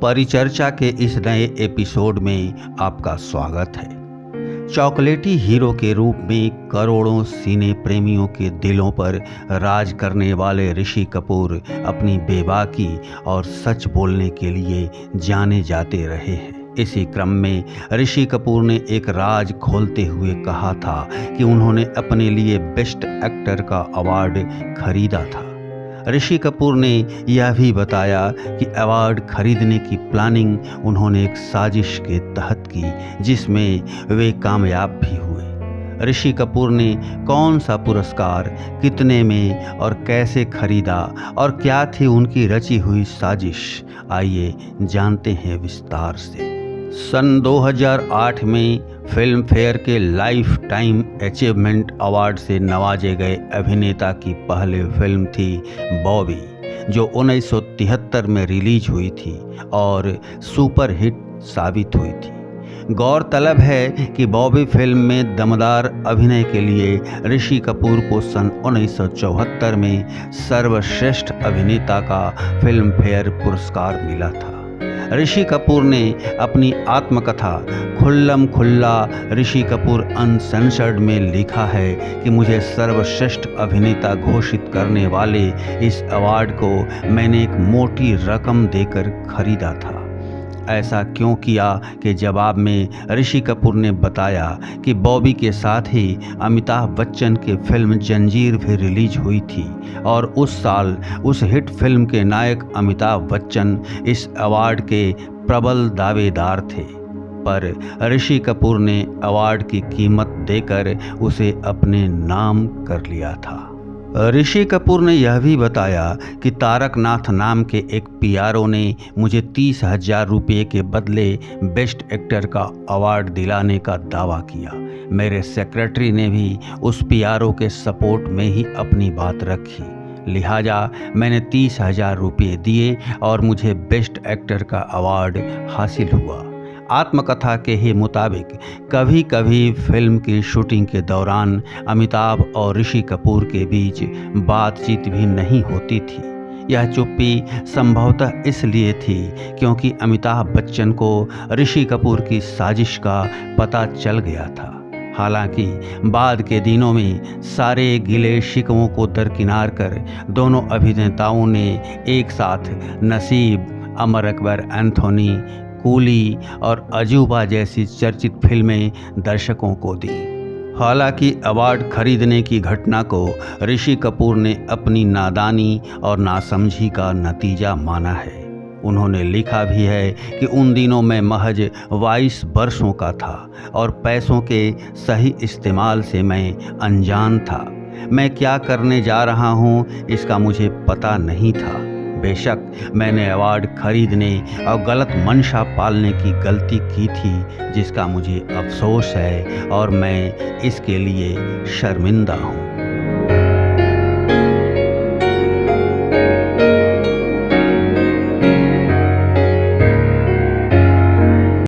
परिचर्चा के इस नए एपिसोड में आपका स्वागत है। चॉकलेटी हीरो के रूप में करोड़ों सिने प्रेमियों के दिलों पर राज करने वाले ऋषि कपूर अपनी बेबाकी और सच बोलने के लिए जाने जाते रहे हैं। इसी क्रम में ऋषि कपूर ने एक राज खोलते हुए कहा था कि उन्होंने अपने लिए बेस्ट एक्टर का अवार्ड खरीदा था। ऋषि कपूर ने यह भी बताया कि अवार्ड खरीदने की प्लानिंग उन्होंने एक साजिश के तहत की, जिसमें वे कामयाब भी हुए। ऋषि कपूर ने कौन सा पुरस्कार, कितने में और कैसे खरीदा और क्या थी उनकी रची हुई साजिश, आइए जानते हैं विस्तार से। सन 2008 में फिल्म फेयर के लाइफ टाइम अचीवमेंट अवार्ड से नवाजे गए अभिनेता की पहली फिल्म थी बॉबी, जो 1973 में रिलीज हुई थी और सुपर हिट साबित हुई थी। गौरतलब है कि बॉबी फिल्म में दमदार अभिनय के लिए ऋषि कपूर को सन 1974 में सर्वश्रेष्ठ अभिनेता का फिल्म फेयर पुरस्कार मिला था। ऋषि कपूर ने अपनी आत्मकथा खुल्लम खुल्ला ऋषि कपूर अनसेंसर्ड में लिखा है कि मुझे सर्वश्रेष्ठ अभिनेता घोषित करने वाले इस अवार्ड को मैंने एक मोटी रकम देकर खरीदा था। ऐसा क्यों किया कि जवाब में ऋषि कपूर ने बताया कि बॉबी के साथ ही अमिताभ बच्चन की फिल्म जंजीर भी रिलीज हुई थी और उस साल उस हिट फिल्म के नायक अमिताभ बच्चन इस अवार्ड के प्रबल दावेदार थे। पर ऋषि कपूर ने अवार्ड की कीमत देकर उसे अपने नाम कर लिया था। ऋषि कपूर ने यह भी बताया कि तारकनाथ नाम के एक पीआरओ ने मुझे 30,000 रुपये के बदले बेस्ट एक्टर का अवार्ड दिलाने का दावा किया। मेरे सेक्रेटरी ने भी उस पीआरओ के सपोर्ट में ही अपनी बात रखी, लिहाजा मैंने 30,000 रुपये दिए और मुझे बेस्ट एक्टर का अवार्ड हासिल हुआ। आत्मकथा के ही मुताबिक कभी कभी फिल्म की शूटिंग के दौरान अमिताभ और ऋषि कपूर के बीच बातचीत भी नहीं होती थी। यह चुप्पी संभवतः इसलिए थी क्योंकि अमिताभ बच्चन को ऋषि कपूर की साजिश का पता चल गया था। हालांकि बाद के दिनों में सारे गिले शिकवों को दरकिनार कर दोनों अभिनेताओं ने एक साथ नसीब, अमर अकबर एंथोनी, कूली और अजूबा जैसी चर्चित फिल्में दर्शकों को दी। हालांकि अवार्ड खरीदने की घटना को ऋषि कपूर ने अपनी नादानी और नासमझी का नतीजा माना है। उन्होंने लिखा भी है कि उन दिनों मैं महज 22 वर्षों का था और पैसों के सही इस्तेमाल से मैं अनजान था। मैं क्या करने जा रहा हूँ इसका मुझे पता नहीं था। बेशक मैंने अवार्ड खरीदने और गलत मंशा पालने की गलती की थी, जिसका मुझे अफसोस है और मैं इसके लिए शर्मिंदा हूँ।